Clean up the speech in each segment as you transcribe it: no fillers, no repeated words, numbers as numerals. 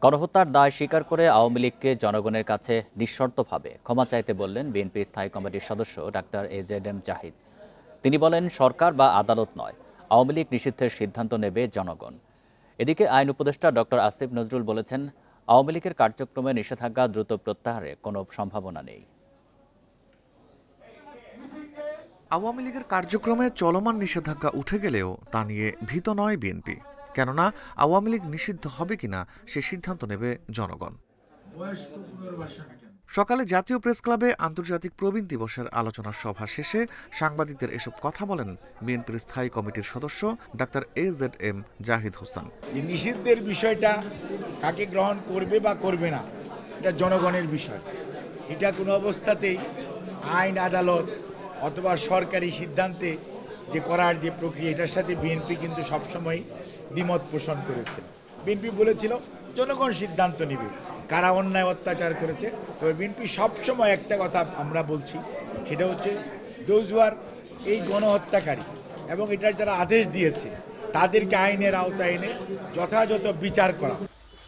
গণহত্যার দায় স্বীকার করে আওয়ামী লীগকে জনগণের কাছে নিঃশর্তভাবে ক্ষমা চাইতে বললেন বিএনপি স্থায়ী কমিটির সদস্য ডাক্তার AZM জাহিদ। তিনি বলেন, সরকার বা আদালত নয়, আওয়ামী লীগ নিষিদ্ধের সিদ্ধান্ত নেবে জনগণ। এদিকে আইন উপদেষ্টা ডক্টর আসিফ নজরুল বলেছেন, আওয়ামী লীগের কার্যক্রমে নিষেধাজ্ঞা দ্রুত প্রত্যাহারে কোনো সম্ভাবনা নেই। আওয়ামী লীগের কার্যক্রমে চলমান নিষেধাজ্ঞা উঠে গেলেও তা নিয়ে ভীত নয় বিএনপি। কেননা আওয়ামী লীগ নিষিদ্ধ হবে কিনা সে সিদ্ধান্ত নেবে জনগণ। সকালে জাতীয় প্রেস ক্লাবে আন্তর্জাতিক প্রবীণ দিবসের আলোচনা সভা শেষে সাংবাদিকদের এসব কথা বলেন বিএনপির স্থায়ী কমিটির সদস্য ডাক্তার AZM জাহিদ হোসেন। নিষিদ্ধের বিষয়টা কাকে গ্রহণ করবে বা করবে না, এটা জনগণের বিষয়। এটা কোনো অবস্থাতেই আইন আদালত অথবা সরকারি সিদ্ধান্তে যে করার যে প্রক্রিয়া, এটার সাথে বিএনপি কিন্তু সবসময় দ্বিমত পোষণ করেছে। বিএনপি বলেছিল জনগণ সিদ্ধান্ত নেবে কারা অন্যায় অত্যাচার করেছে। তবে বিএনপি সবসময় একটা কথা আমরা বলছি, সেটা হচ্ছে দোজ হু আর এই গণহত্যাকারী এবং এটার যারা আদেশ দিয়েছে তাদেরকে আইনের আওতায় এনে যথাযথ বিচার করা।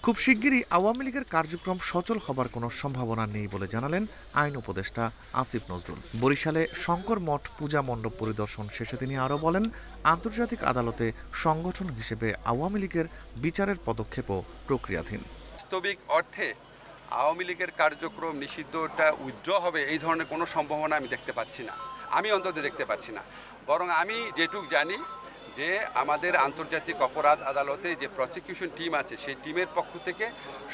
খুব শিগগিরই আওয়ামী লীগের কার্যক্রম সচল হবার কোনো সম্ভাবনা নেই বলে জানালেন আইন উপদেষ্টা আসিফ নজরুল। বরিশালে শঙ্কর মঠ পূজা মণ্ডপ পরিদর্শন শেষে তিনি আরও বলেন, আন্তর্জাতিক আদালতে সংগঠন হিসেবে আওয়ামী লীগের বিচারের পদক্ষেপও প্রক্রিয়াধীন। বাস্তবিক অর্থে আওয়ামী লীগের কার্যক্রম নিষিদ্ধটা উইথড্র হবে এই ধরনের কোনো সম্ভাবনা আমি দেখতে পাচ্ছি না, আমি অন্তত দেখতে পাচ্ছি না। বরং আমি যেটুক জানি যে আমাদের আন্তর্জাতিক অপরাধ আদালতে যে প্রসিকিউশন টিম আছে, সেই টিমের পক্ষ থেকে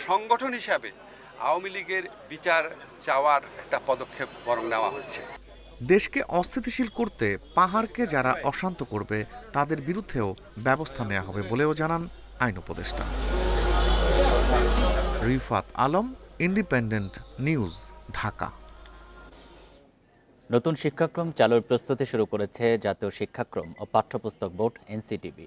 সংগঠন হিসাবে আওয়ামী লীগের বিচার চাওয়ার একটা পদক্ষেপ বরং নেওয়া হচ্ছে। দেশকে অস্থিতিশীল করতে পাহাড়কে যারা অশান্ত করবে তাদের বিরুদ্ধেও ব্যবস্থা নেওয়া হবে বলেও জানান আইন উপদেষ্টা। Rifat Alam, independent News, Dhaka. নতুন শিক্ষাক্রম চালুর প্রস্তুতি শুরু করেছে জাতীয় শিক্ষাক্রম ও পাঠ্যপুস্তক বোর্ড NCTB।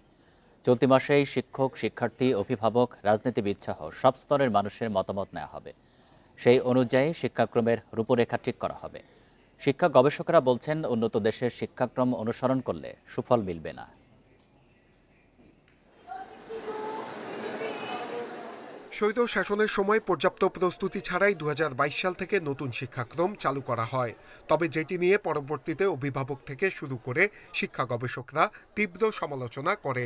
চলতি মাসেই শিক্ষক, শিক্ষার্থী, অভিভাবক, রাজনীতিবিদ সহ সব স্তরের মানুষের মতামত নেওয়া হবে। সেই অনুযায়ী শিক্ষাক্রমের রূপরেখা ঠিক করা হবে। শিক্ষা গবেষকরা বলছেন, উন্নত দেশের শিক্ষাক্রম অনুসরণ করলে সুফল মিলবে না। স্বৈর শাসনের সময় পর্যাপ্ত প্রস্তুতি ছাড়াই 2022 সাল থেকে নতুন শিক্ষাক্রম চালু করা হয়। তবে যেটি নিয়ে পরবর্তীতে অভিভাবক থেকে শুরু করে শিক্ষা গবেষকরা তীব্র সমালোচনা করে।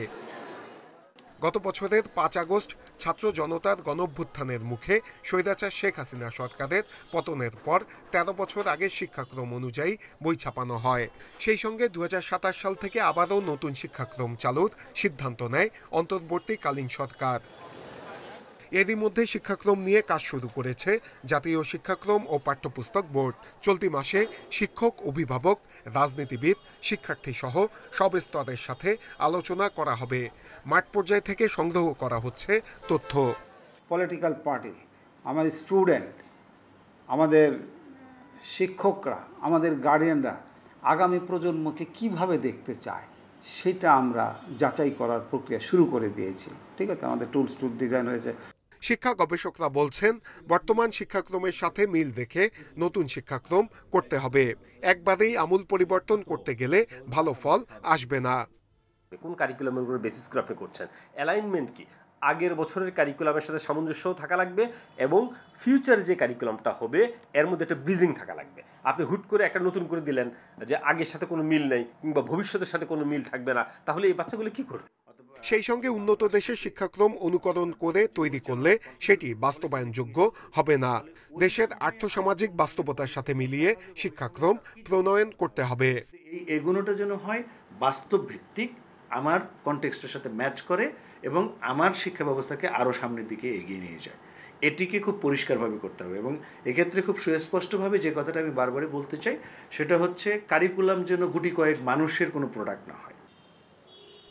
গত বছরের 5 আগস্ট ছাত্র জনতার গণঅভ্যুত্থানের মুখে স্বৈরাচার শেখ হাসিনা সরকারের পতনের পর 13 বছর আগে শিক্ষাক্রম অনুযায়ী বই ছাপানো হয়। সেই সঙ্গে 2027 সাল থেকে আবারও নতুন শিক্ষাক্রম চালুর সিদ্ধান্ত নেয় অন্তর্বর্তীকালীন সরকার। এরই মধ্যে শিক্ষাক্রম নিয়ে কাজ শুরু করেছে জাতীয় শিক্ষাক্রম ও পাঠ্যপুস্তক বোর্ড। চলতি মাসে শিক্ষক, অভিভাবক, রাজনীতিবিদ, শিক্ষার্থী সহ সব স্তরের সাথে আলোচনা করা হবে। মাঠ পর্যায় থেকে সংগ্রহ করা হচ্ছে তথ্য। পলিটিক্যাল পার্টি, আমার স্টুডেন্ট, আমাদের শিক্ষকরা, আমাদের গার্ডিয়ানরা আগামী প্রজন্মকে কিভাবে দেখতে চায় সেটা আমরা যাচাই করার প্রক্রিয়া শুরু করে দিয়েছি। ঠিক আছে, আমাদের টুলস ডিজাইন হয়েছে। শিক্ষা গবেষকরা বলছেন, বর্তমান শিক্ষাক্রমের সাথে মিল রেখে নতুন শিক্ষাক্রম করতে হবে। একবারেই আমূল পরিবর্তন করতে গেলে ভালো ফল আসবে না। কোন কারিকুলামের উপর বেসিস করে আপনি করছেন, অ্যালাইনমেন্ট কি, আগের বছরের কারিকুলামের সাথে সামঞ্জস্যও থাকা লাগবে এবং ফিউচার যে কারিকুলামটা হবে এর মধ্যে একটা ব্রিজিং থাকা লাগবে। আপনি হুট করে একটা নতুন করে দিলেন যে আগের সাথে কোনো মিল নেই কিংবা ভবিষ্যতের সাথে কোনো মিল থাকবে না, তাহলে এই বাচ্চাগুলো কি করবে? সেই সঙ্গে উন্নত দেশের শিক্ষাক্রম অনুকরণ করে তৈরি করলে সেটি বাস্তবায়নযোগ্য হবে না। দেশের আর্থসামাজিক বাস্তবতার সাথে মিলিয়ে শিক্ষাক্রম প্রণয়ন করতে হবে। এই এগোনোটা যেন হয় বাস্তব ভিত্তিক, আমার কনটেক্সটের সাথে ম্যাচ করে এবং আমার শিক্ষা ব্যবস্থাকে আরও সামনের দিকে এগিয়ে নিয়ে যায়। এটিকে খুব পরিষ্কারভাবে করতে হবে এবং এক্ষেত্রে খুব সুস্পষ্টভাবে যে কথাটা আমি বারবারই বলতে চাই সেটা হচ্ছে কারিকুলাম যেন গুটি কয়েক মানুষের কোনো প্রোডাক্ট না হয়।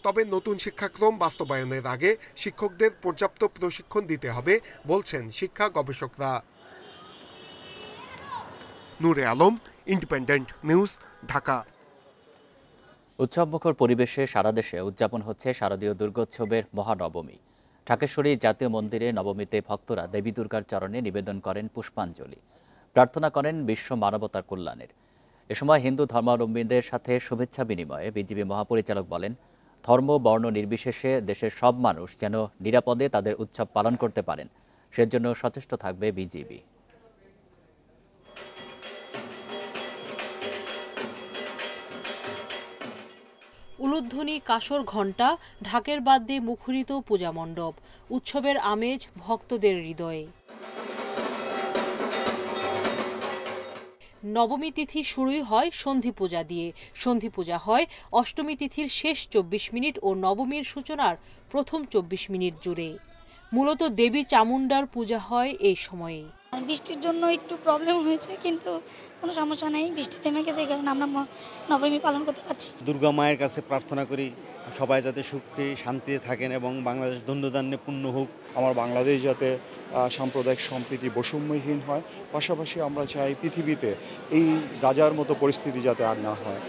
তবে নতুন শিক্ষাক্রম বাস্তবায়নের আগে শিক্ষকদের পর্যাপ্ত প্রশিক্ষণ দিতে হবে বলছেন শিক্ষা গবেষকরা। নূরে আলম, ইন্ডিপেন্ডেন্ট নিউজ, ঢাকা। উৎসবমুখর পরিবেশে সারা দেশে উদযাপন হচ্ছে শারদীয় দুর্গোৎসবের মহানবমী। ঢাকেশ্বরী জাতীয় মন্দিরে নবমীতে ভক্তরা দেবী দুর্গার চরণে নিবেদন করেন পুষ্পাঞ্জলি, প্রার্থনা করেন বিশ্ব মানবতার কল্যাণের। এ সময় হিন্দু ধর্মাবলম্বীদের সাথে শুভেচ্ছা বিনিময়ে বিজিবি মহাপরিচালক বলেন, ধর্ম বর্ণ নির্বিশেষে দেশের সব মানুষ যেন নিরাপদে তাদের উৎসব পালন করতে পারেন সেজন্য সচেষ্ট থাকবে বিজিবি। উলুধ্বনি, কাসর ঘণ্টা, ঢাকের বাদ্যে মুখরিত পূজা মণ্ডপ, উৎসবের আমেজ ভক্তদের হৃদয়ে। নবমী তিথি শুরুই হয় সন্ধি পূজা দিয়ে। সন্ধি পূজা হয় অষ্টমী তিথির শেষ 24 মিনিট ও নবমীর সূচনার প্রথম 24 মিনিট জুড়ে। মূলত দেবী চামুণ্ডার পূজা হয় এই সময়ে। বৃষ্টির জন্য একটু প্রবলেম হয়েছে, কিন্তু কোনো সমস্যা নেই, বৃষ্টি থেমে গেছে, এই কারণে আমরা নবমী পালন করতে পারছি। দুর্গা মায়ের কাছে প্রার্থনা করি সবাই যাতে সুখে শান্তিতে থাকেন এবং বাংলাদেশ ধন্যদান্যে পূর্ণ হোক। আমার বাংলাদেশ যাতে সাম্প্রদায়িক সম্প্রীতি বৈষম্যহীন হয়, পাশাপাশি আমরা চাই পৃথিবীতে এই গাজার মতো পরিস্থিতি যাতে আর না হয়।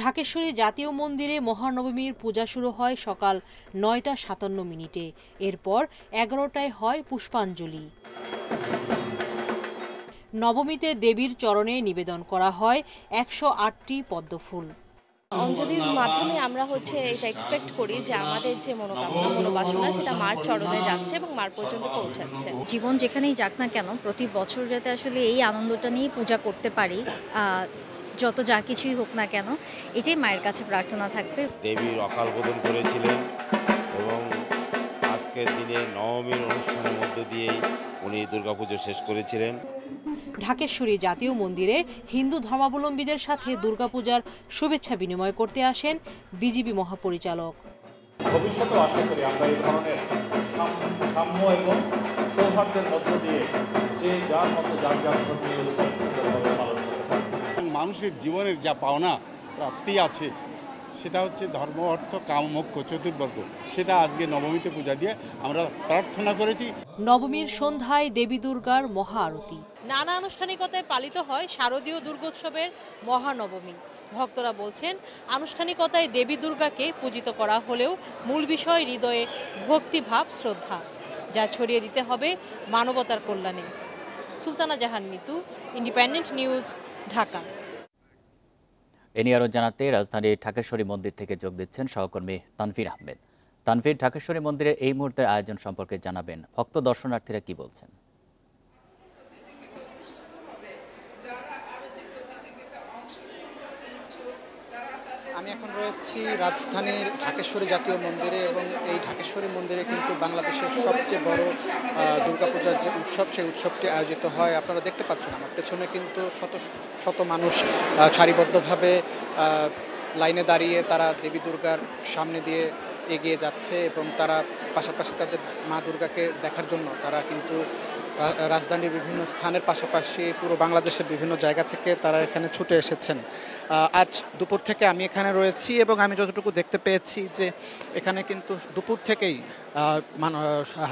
ঢাকেশ্বরী জাতীয় মন্দিরে মহানবমীর পূজা শুরু হয় সকাল 9টা 57 মিনিটে। এরপর 11টায় হয় পুষ্পাঞ্জলি। নবমীতে দেবীর চরণে নিবেদন করা হয় 108টি পদ্মফুল। অঞ্জলির মাধ্যমে আমরা এটা এক্সপেক্ট করি যে আমাদের যে মনোকামনা মনোবাসনা সেটা মার চরণে যাচ্ছে এবং মার পর্যন্ত পৌঁছাচ্ছে। জীবন যেখানেই যাক না কেন, প্রতি বছর যাতে আসলে এই আনন্দটা নিয়ে পূজা করতে পারি, যত যা কিছুই হোক না কেন, এটাই মায়ের কাছে প্রার্থনা থাকবে। দেবীর অকাল বোধন করেছিলেন এবং আজকের দিনে নবমীর অনুষ্ঠানের মধ্য দিয়েই উনি দুর্গাপুজো শেষ করেছিলেন। ঢাকেশ্বরী জাতীয় মন্দিরে হিন্দু ধর্মাবলম্বীদের সাথে দুর্গাপূজার শুভেচ্ছা বিনিময় করতে আসেন বিজিবি মহাপরিচালক। ভবিষ্যতে আশা করি আমরা এই ধরনের সাম্য এবং সৌহার্দ্যের মধ্য দিয়ে যে যার মতো যার ধর্মীয় উৎসব সুন্দরভাবে পালন করতে পারে। মানুষের জীবনের যা পাওনা প্রাপ্তি আছে সেটা হচ্ছে ধর্ম, অর্থ, কাম, মোক্ষ চতুর্বর্গ, সেটা আজকে নবমীতে পূজা দিয়ে আমরা প্রার্থনা করেছি। নবমীর সন্ধ্যায় দেবী দুর্গার মহা আরতি। নানা আনুষ্ঠানিকতায় পালিত হয় শারদীয় দুর্গোৎসবের মহানবমী। ভক্তরা বলছেন, আনুষ্ঠানিকতায় দেবী দুর্গাকে পূজিত করা হলেও মূল বিষয় হৃদয়ে ভক্তিভাব, শ্রদ্ধা, যা ছড়িয়ে দিতে হবে মানবতার কল্যাণে। সুলতানা জাহান মিতু, ইন্ডিপেন্ডেন্ট নিউজ, ঢাকা। এ নিয়ে আরও জানাতে রাজধানীর ঢাকেশ্বরী মন্দির থেকে যোগ দিচ্ছেন সহকর্মী তানভীর আহমেদ। তানভীর, ঢাকেশ্বরী মন্দিরের এই মুহূর্তের আয়োজন সম্পর্কে জানাবেন, ভক্ত দর্শনার্থীরা কি বলছেন? আমি এখন রয়েছি রাজধানীর ঢাকেশ্বরী জাতীয় মন্দিরে এবং এই ঢাকেশ্বরী মন্দিরে কিন্তু বাংলাদেশের সবচেয়ে বড় দুর্গাপূজার যে উৎসব, সেই উৎসবটি আয়োজিত হয়। আপনারা দেখতে পাচ্ছেন আমার পেছনে কিন্তু শত শত মানুষ সারিবদ্ধভাবে লাইনে দাঁড়িয়ে তারা দেবী দুর্গার সামনে দিয়ে এগিয়ে যাচ্ছে এবং তারা পাশাপাশি তাদের মা দুর্গাকে দেখার জন্য তারা কিন্তু রাজধানীর বিভিন্ন স্থানের পাশাপাশি পুরো বাংলাদেশের বিভিন্ন জায়গা থেকে তারা এখানে ছুটে এসেছেন। আজ দুপুর থেকে আমি এখানে রয়েছি এবং আমি যতটুকু দেখতে পেয়েছি যে এখানে কিন্তু দুপুর থেকেই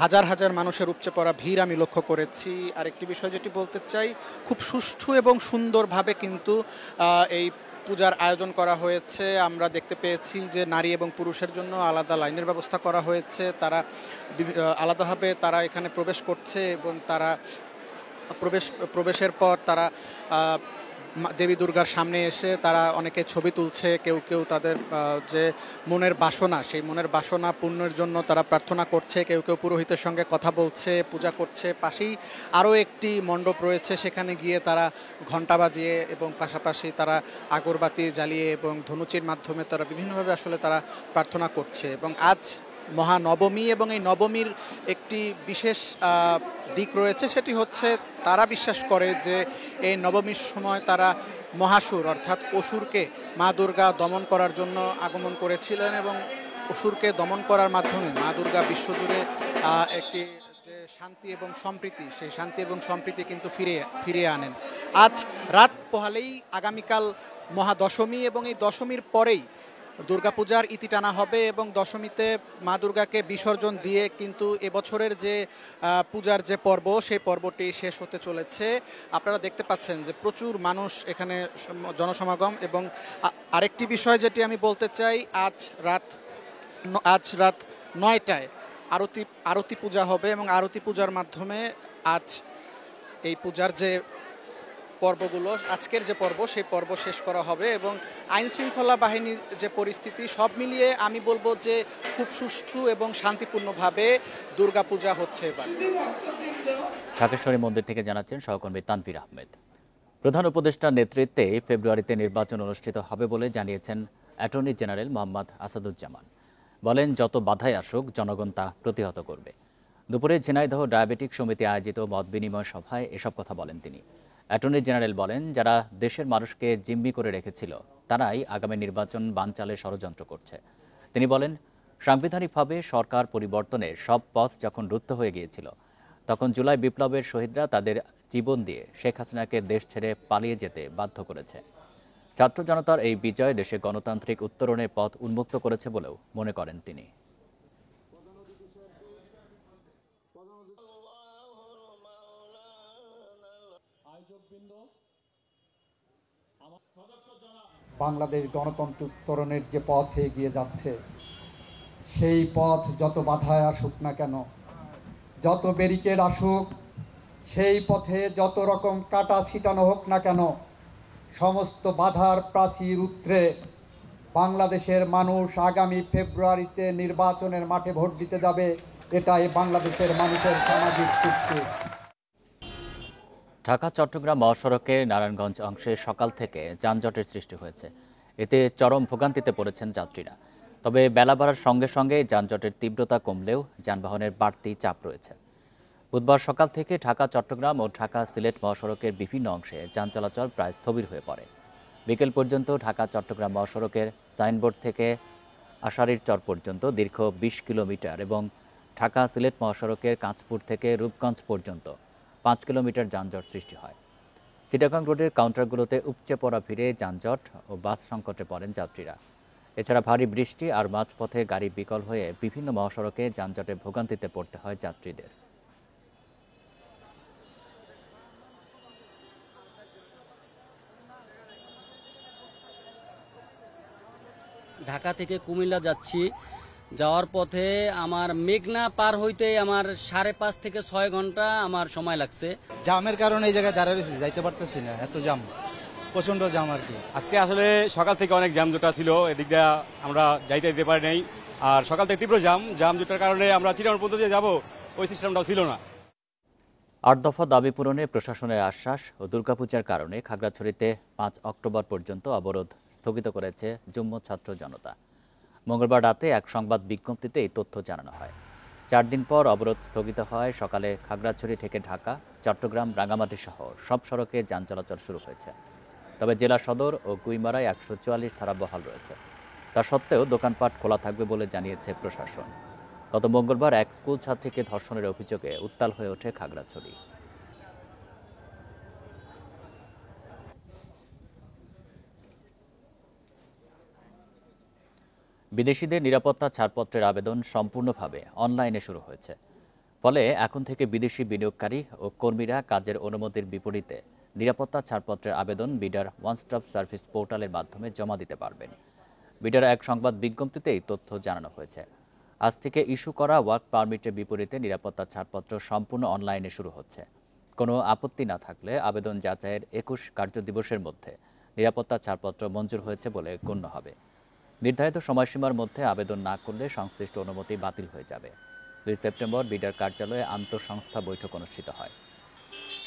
হাজার হাজার মানুষের উপচে পড়া ভিড় আমি লক্ষ্য করেছি। আরেকটি বিষয় যেটি বলতে চাই, খুব সুষ্ঠু এবং সুন্দরভাবে কিন্তু এই পূজার আয়োজন করা হয়েছে। আমরা দেখতে পেয়েছি যে নারী এবং পুরুষের জন্য আলাদা লাইনের ব্যবস্থা করা হয়েছে। তারা আলাদাভাবে তারা এখানে প্রবেশ করছে এবং তারা প্রবেশের পর তারা দেবী দুর্গার সামনে এসে তারা অনেকে ছবি তুলছে। কেউ কেউ তাদের যে মনের বাসনা, সেই মনের বাসনা পূর্ণের জন্য তারা প্রার্থনা করছে। কেউ কেউ পুরোহিতের সঙ্গে কথা বলছে, পূজা করছে। পাশেই আরও একটি মণ্ডপ রয়েছে, সেখানে গিয়ে তারা ঘণ্টা বাজিয়ে এবং পাশাপাশি তারা আগরবাতি জ্বালিয়ে এবং ধনুচির মাধ্যমে তারা বিভিন্নভাবে আসলে তারা প্রার্থনা করছে। এবং আজ মহানবমী এবং এই নবমীর একটি বিশেষ দিক রয়েছে, সেটি হচ্ছে তারা বিশ্বাস করে যে এই নবমীর সময় তারা মহাসুর অর্থাৎ অসুরকে মা দুর্গা দমন করার জন্য আগমন করেছিলেন এবং অসুরকে দমন করার মাধ্যমে মা দুর্গা বিশ্বজুড়ে একটি যে শান্তি এবং সম্প্রীতি, সেই শান্তি এবং সম্প্রীতি কিন্তু ফিরিয়ে আনেন। আজ রাত পোহালেই আগামীকাল মহাদশমী এবং এই দশমীর পরেই দুর্গাপূজার ইতি টানা হবে এবং দশমীতে মা দুর্গাকে বিসর্জন দিয়ে কিন্তু এবছরের যে পূজার যে পর্ব, সেই পর্বটি শেষ হতে চলেছে। আপনারা দেখতে পাচ্ছেন যে প্রচুর মানুষ এখানে জনসমাগম। এবং আরেকটি বিষয় যেটি আমি বলতে চাই, আজ রাত 9টায় আরতি পূজা হবে এবং আরতি পূজার মাধ্যমে আজ এই পূজার যে পর্বগুলো, আজকের যে পর্ব সেই পর্ব শেষ করা হবে এবং আইন শৃঙ্খলা বাহিনীর যে পরিস্থিতি সব মিলিয়ে আমি বলবো যে খুব সুষ্ঠু এবং শান্তিপূর্ণভাবে দুর্গাপূজা হচ্ছে এবার। ঢাকেশ্বরী মন্দির থেকে জানাচ্ছেন সহকর্মী তানভীর আহমেদ। প্রধান উপদেষ্টার নেতৃত্বে ফেব্রুয়ারিতে নির্বাচন অনুষ্ঠিত হবে বলে জানিয়েছেন অ্যাটর্নি জেনারেল মোহাম্মদ আসাদুজ্জামান। বলেন, যত বাধাই আসুক জনগণ তা প্রতিহত করবে। দুপুরে ঝিনাইদহ ডায়াবেটিক সমিতি আয়োজিত মত বিনিময় সভায় এসব কথা বলেন তিনি। অ্যাটর্নি জেনারেল বলেন, যারা দেশের মানুষকে জিম্মি করে রেখেছিল তারাই আগামী নির্বাচন বানচালের ষড়যন্ত্র করছে। তিনি বলেন, সাংবিধানিকভাবে সরকার পরিবর্তনের সব পথ যখন রুদ্ধ হয়ে গিয়েছিল তখন জুলাই বিপ্লবের শহীদরা তাদের জীবন দিয়ে শেখ হাসিনাকে দেশ ছেড়ে পালিয়ে যেতে বাধ্য করেছে। ছাত্র জনতার এই বিজয় দেশে গণতান্ত্রিক উত্তরণের পথ উন্মুক্ত করেছে বলেও মনে করেন তিনি। বাংলাদেশ গণতন্ত্র উত্তরণের যে পথ এগিয়ে যাচ্ছে সেই পথ যত বাধায় আসুক না কেন, যত ব্যারিকেড আসুক, সেই পথে যত রকম কাটা ছিটানো হোক না কেন, সমস্ত বাধার প্রাচীর উত্তরে বাংলাদেশের মানুষ আগামী ফেব্রুয়ারিতে নির্বাচনের মাঠে ভোট দিতে যাবে। এটাই বাংলাদেশের মানুষের সামাজিক চুক্তি। ঢাকা চট্টগ্রাম মহাসড়কের নারায়ণগঞ্জ অংশে সকাল থেকে যানজটের সৃষ্টি হয়েছে। এতে চরম ভোগান্তিতে পড়েছেন যাত্রীরা। তবে বেলা বাড়ার সঙ্গে সঙ্গে যানজটের তীব্রতা কমলেও যানবাহনের বাড়তি চাপ রয়েছে। বুধবার সকাল থেকে ঢাকা চট্টগ্রাম ও ঢাকা সিলেট মহাসড়কের বিভিন্ন অংশে যান চলাচল প্রায় স্থবির হয়ে পড়ে। বিকেল পর্যন্ত ঢাকা চট্টগ্রাম মহাসড়কের সাইনবোর্ড থেকে আশারির চর পর্যন্ত দীর্ঘ ২০ কিলোমিটার এবং ঢাকা সিলেট মহাসড়কের কাঁচপুর থেকে রূপগঞ্জ পর্যন্ত ৫ কিলোমিটার যানজট সৃষ্টি হয়। চিটাগাং রোডের কাউন্টারগুলোতে উপচে পড়া ভিড়ে যানজট ও বাস সংকটে পড়েন যাত্রীরা। এছাড়া ভারী বৃষ্টি আর মাঝপথে গাড়ি বিকল হয়ে বিভিন্ন মহাসড়কে যানজটে ভোগান্তিতে পড়তে হয় যাত্রীদের। ঢাকা থেকে কুমিল্লা যাচ্ছি, যাওয়ার পথে আমার মেঘনা পার হইতে আমার 5.5 থেকে 6 ঘন্টা আমার সময় লাগছে। জামের কারণে এই জায়গায় দাঁড়িয়ে রয়েছি, যাইতে পারতেছি না, এত জাম, প্রচন্ড জাম আর কি। আজকে আসলে সকাল থেকে অনেক জাম জোটা ছিল, এদিক দিয়ে আমরা যাইতে দিতে পারি নাই। আর সকাল থেকে তীব্র জাম জোটার কারণে আমরা চিটাগং পর্যন্ত দিয়ে যাবো ওই সিস্টেমটাও ছিল না। ৮ দফা দাবি পূরণে প্রশাসনের আশ্বাস ও দুর্গাপূজার কারণে খাগড়াছড়িতে ৫ অক্টোবর পর্যন্ত অবরোধ স্থগিত করেছে যুগ্ম ছাত্র জনতা। মঙ্গলবার রাতে এক সংবাদ বিজ্ঞপ্তিতে এই তথ্য জানানো হয়। ৪ দিন পর অবরোধ স্থগিত হয়। সকালে খাগড়াছড়ি থেকে ঢাকা, চট্টগ্রাম, রাঙ্গামাটি সহ সব সড়কে যান চলাচল শুরু হয়েছে। তবে জেলা সদর ও গুইমারায় ১৪৪ ধারা বহাল রয়েছে। তা সত্ত্বেও দোকানপাট খোলা থাকবে বলে জানিয়েছে প্রশাসন। গত মঙ্গলবার এক স্কুল ছাত্রীকে ধর্ষণের অভিযোগে উত্তাল হয়ে ওঠে খাগড়াছড়ি। বিদেশিদের নিরাপত্তা ছাড়পত্রের আবেদন সম্পূর্ণভাবে অনলাইনে শুরু হয়েছে। ফলে এখন থেকে বিদেশি বিনিয়োগকারী ও কর্মীরা কাজের অনুমতির বিপরীতে নিরাপত্তা ছাড়পত্রের আবেদন বিডার ওয়ান স্টপ সার্ভিস পোর্টালের মাধ্যমে জমা দিতে পারবেন। বিডার এক সংবাদ বিজ্ঞপ্তিতে এই তথ্য জানানো হয়েছে। আজ থেকে ইস্যু করা ওয়ার্ক পারমিটের বিপরীতে নিরাপত্তা ছাড়পত্র সম্পূর্ণ অনলাইনে শুরু হচ্ছে। কোনো আপত্তি না থাকলে আবেদন যাচাইয়ের ২১ কার্যদিবসের মধ্যে নিরাপত্তা ছাড়পত্র মঞ্জুর হয়েছে বলে গণ্য হবে। নির্ধারিত সময়সীমার মধ্যে আবেদন না করলে সংশ্লিষ্ট অনুমতি বাতিল হয়ে যাবে। ২ সেপ্টেম্বর বিডার কার্যালয়ে আন্তঃসংস্থা বৈঠক অনুষ্ঠিত হয়।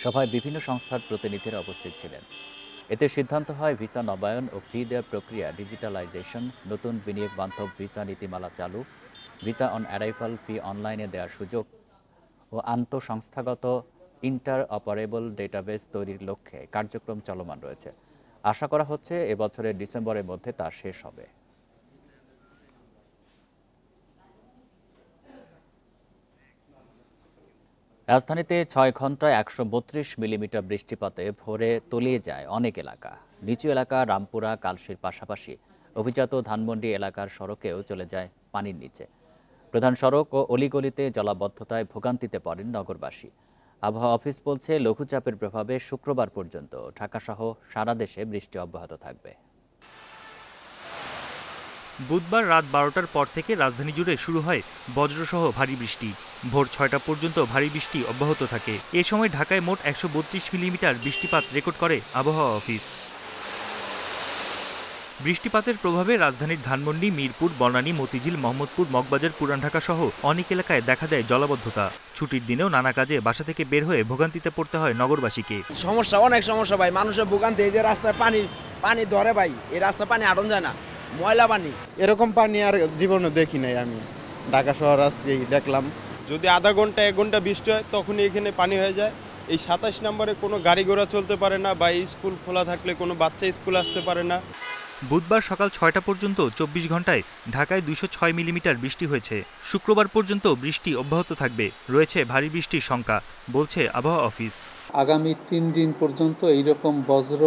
সভায় বিভিন্ন সংস্থার প্রতিনিধিরা উপস্থিত ছিলেন। এতে সিদ্ধান্ত হয় ভিসা নবায়ন ও ফি দেওয়ার প্রক্রিয়া ডিজিটালাইজেশন, নতুন বিনিয়োগ বান্ধব ভিসা নীতিমালা চালু, ভিসা অন অ্যারাইভাল ফি অনলাইনে দেওয়ার সুযোগ ও আন্তঃসংস্থাগত ইন্টার অপারেবল ডেটাবেস তৈরির লক্ষ্যে কার্যক্রম চলমান রয়েছে। আশা করা হচ্ছে এবছরের ডিসেম্বরের মধ্যে তা শেষ হবে। রাজধানীতে ৬ ঘন্টায় ১৩২ মিলিমিটার বৃষ্টিপাতে ভোরে তলিয়ে যায় অনেক এলাকা। নিচু এলাকা রামপুরা, কালশির পাশাপাশি অভিজাত ধানমন্ডি এলাকার সড়কেও চলে যায় পানির নিচে। প্রধান সড়ক ও অলিগলিতে জলাবদ্ধতায় ভোগান্তিতে পড়েন নগরবাসী। আবহাওয়া অফিস বলছে, লঘুচাপের প্রভাবে শুক্রবার পর্যন্ত ঢাকাসহ সারা দেশে বৃষ্টি অব্যাহত থাকবে। বুধবার রাত ১২টার পর থেকে রাজধানী জুড়ে শুরু হয় বজ্রসহ ভারী বৃষ্টি। ভোর ৬টা পর্যন্ত ভারী বৃষ্টি অব্যাহত থাকে। এ সময় ঢাকায় মোট ১৩২ মিলিমিটার বৃষ্টিপাত রেকর্ড করে আবহাওয়া অফিস। বৃষ্টিপাতের প্রভাবে রাজধানীর ধানমন্ডি, মিরপুর, বনানী, মতিঝিল, মোহাম্মদপুর, মগবাজার, পুরান ঢাকা সহ অনেক এলাকায় দেখা দেয় জলাবদ্ধতা। ছুটির দিনেও নানা কাজে বাসা থেকে বের হয়ে ভোগান্তিতে পড়তে হয় নগরবাসীকে। অনেক সমস্যা ভাই, মানুষের ভোগান্তি। এই যে রাস্তায় পানি ধরে ভাই, এই রাস্তায় পানি আটন যায় না, ময়লা পানি। এরকম পানি আর জীবনে দেখি নাই আমি, ঢাকা শহর আজকেই দেখলাম। যদি আধা ঘন্টা 1 ঘন্টা বৃষ্টি হয় তখনই এখানে পানি হয়ে যায়। এই 27 নম্বরে কোনো গাড়ি ঘোড়া চলতে পারে না, বা স্কুল খোলা থাকলে কোনো বাচ্চা স্কুল আসতে পারে না। বুধবার সকাল ৬টা পর্যন্ত ২৪ ঘন্টায় ঢাকায় ২০৬ মিলিমিটার বৃষ্টি হয়েছে। শুক্রবার পর্যন্ত বৃষ্টি অব্যাহত থাকবে, রয়েছে ভারী বৃষ্টির শঙ্কা, বলছে আবহাওয়া অফিস। আগামী 3 দিন পর্যন্ত এইরকম বজ্র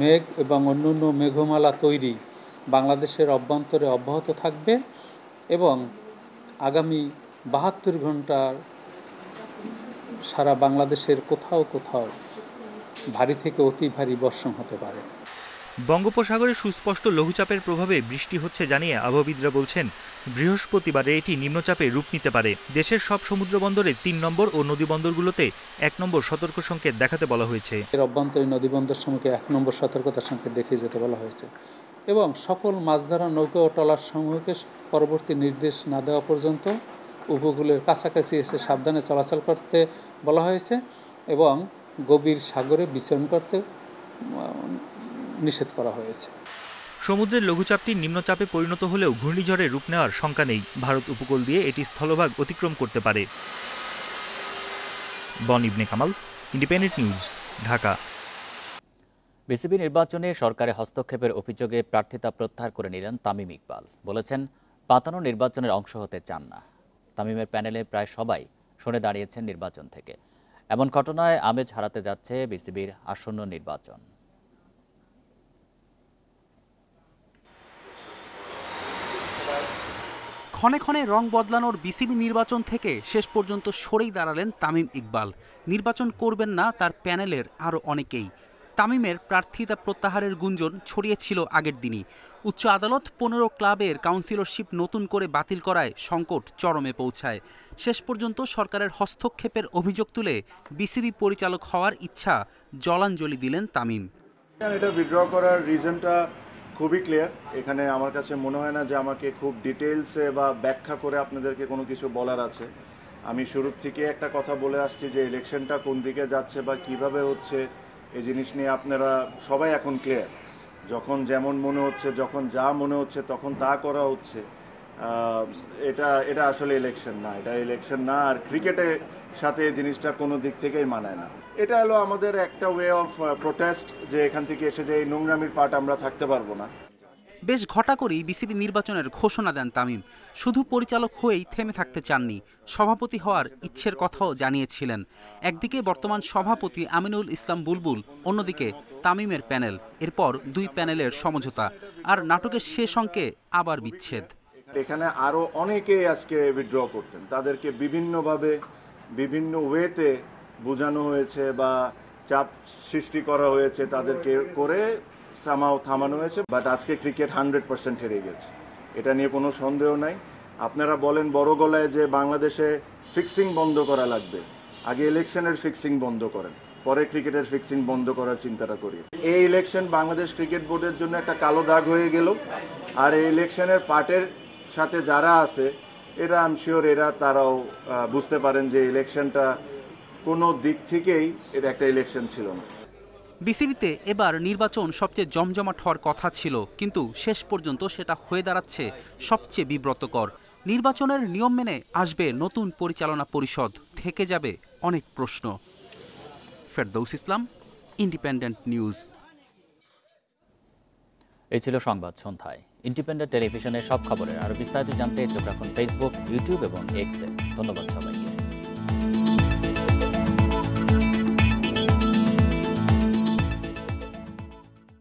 মেঘ এবং অন্যান্য মেঘমালা তৈরি বাংলাদেশের অভ্যন্তরে অব্যাহত থাকবে এবং আগামী ৭২ ঘন্টার সারা বাংলাদেশের কোথাও কোথাও ভারী থেকে অতি ভারী বর্ষণ হতে পারে। বঙ্গোপসাগরে সুস্পষ্ট লঘুচাপের প্রভাবে বৃষ্টি হচ্ছে জানিয়ে আবহাওয়াবিদরা বলছেন, বৃহস্পতিবারে এটি নিম্নচাপে রূপ নিতে পারে। দেশের সব সমুদ্র বন্দরে ৩ নম্বর ও নদী বন্দরগুলোতে ১ নম্বর সতর্ক সংকেত দেখাতে বলা হয়েছে। এর অভ্যন্তরীণ নদী বন্দর সমূহকে ১ নম্বর সতর্কতার সংকেত দেখিয়ে যেতে বলা হয়েছে এবং সকল মাছ ধরা নৌকা ও ট্রলার সমূহকে পরবর্তী নির্দেশ না দেওয়া পর্যন্ত উপকূলের কাছাকাছি এসে সাবধানে চলাচল করতে বলা হয়েছে এবং গভীর সাগরে বিচরণ করতে নিষেধ করা হয়েছে। সমুদ্রের লঘুচাপটি নিম্নচাপে পরিণত হলেও ঘূর্ণিঝড়ে রূপ নেওয়ার শঙ্কা নেই। ভারত উপকূল দিয়ে এটি স্থলভাগ অতিক্রম করতে পারে। Bon Ibne Kamal, Independent News, Dhaka. BCB নির্বাচনে সরকারের হস্তক্ষেপের অভিযোগে প্রার্থিতা প্রত্যাহার করে নিলেন তামিম ইকবাল। বলেছেন, পাতানো নির্বাচনের অংশ হতে চান না। তামিমের প্যানেলে প্রায় সবাই সরে দাঁড়িয়েছেন নির্বাচন থেকে। এমন ঘটনায় আমেজ হারাতে যাচ্ছে বিসিবির আসন্ন নির্বাচন। ক্ষণে ক্ষণে রং বদলানোর বিসিবি নির্বাচন থেকে শেষ পর্যন্ত সরেই দাঁড়ালেন তামিম ইকবাল। নির্বাচন করবেন না তার প্যানেলের আরও অনেকেই। তামিমের প্রার্থিতা প্রত্যাহারের গুঞ্জন ছড়িয়েছিল আগের দিনই। উচ্চ আদালত 15 ক্লাবের কাউন্সিলরশিপ নতুন করে বাতিল করায় সংকট চরমে পৌঁছায়। শেষ পর্যন্ত সরকারের হস্তক্ষেপের অভিযোগ তুলে বিসিবি পরিচালক হওয়ার ইচ্ছা জলাঞ্জলি দিলেন তামিম। এটা উইথড্র করার রিজনটা খুবই ক্লিয়ার। এখানে আমার কাছে মনে হয় না যে আমাকে খুব ডিটেলসে বা ব্যাখ্যা করে আপনাদেরকে কোনো কিছু বলার আছে। আমি শুরুর থেকে একটা কথা বলে আসছি যে ইলেকশনটা কোন দিকে যাচ্ছে বা কিভাবে হচ্ছে এই জিনিস নিয়ে আপনারা সবাই এখন ক্লিয়ার। যখন যেমন মনে হচ্ছে, যখন যা মনে হচ্ছে তখন তা করা হচ্ছে। এটা আসলে ইলেকশন না, এটা ইলেকশন না। আর ক্রিকেটের সাথে এই জিনিসটা কোনো দিক থেকেই মানায় না। এটা হলো আমাদের একটা ওয়ে অফ প্রোটেস্ট, যে এখান থেকে এসে যে এই নোংরামির পার্ট আমরা থাকতে পারবো না। বেশ ঘটা করেই বিসিবি নির্বাচনের ঘোষণা দেন তামিম। শুধু পরিচালক হয়েই থেমে থাকতে চাননি, সভাপতি হওয়ার ইচ্ছের কথাও জানিয়েছিলেন। একদিকে বর্তমান সভাপতি আমিনুল ইসলাম বুলবুল, অন্যদিকে তামিমের প্যানেল। এরপর 2 প্যানেলের সমঝোতা, আর নাটকের শেষ অঙ্কে আবার বিচ্ছেদ। এখানে আরো অনেকেই আজকে উইথড্র করতেন, তাদেরকে বিভিন্নভাবে বিভিন্ন ওয়েতে বোঝানো হয়েছে বা চাপ সৃষ্টি করা হয়েছে, তাদেরকে করে সামাও থামানো হয়েছে। বাট আজকে ক্রিকেট 100% হেরে গেছে, এটা নিয়ে কোনো সন্দেহ নাই। আপনারা বলেন বড় গলায় যে বাংলাদেশে ফিক্সিং বন্ধ করা লাগবে, আগে ইলেকশনের ফিক্সিং বন্ধ করেন, পরে ক্রিকেটের ফিক্সিং বন্ধ করার চিন্তাটা করি। এই ইলেকশন বাংলাদেশ ক্রিকেট বোর্ডের জন্য একটা কালো দাগ হয়ে গেল। আর এই ইলেকশনের পার্টের সাথে যারা আছে এরা আই এম শিওর তারাও বুঝতে পারেন যে ইলেকশনটা কোনো দিক থেকেই এটা একটা ইলেকশন ছিল না। বিসিবিতে এবার নির্বাচন সবচেয়ে জমজমাট হওয়ার কথা ছিল, কিন্তু শেষ পর্যন্ত সেটা হয়ে দাঁড়াচ্ছে সবচেয়ে বিব্রতকর। নির্বাচনের নিয়ম মেনে আসবে নতুন পরিচালনা পরিষদ, থেকে যাবে অনেক প্রশ্ন। ফেরদৌস ইসলাম, ইন্ডিপেন্ডেন্ট নিউজ। এই ছিল সংবাদ সন্ধ্যায়। ইন্ডিপেন্ডেন্ট টেলিভিশনের সব খবরের আরো বিস্তারিত জানতে চোখ রাখুন ফেসবুক, ইউটিউব এবং এক্সে। ধন্যবাদ সবাইকে।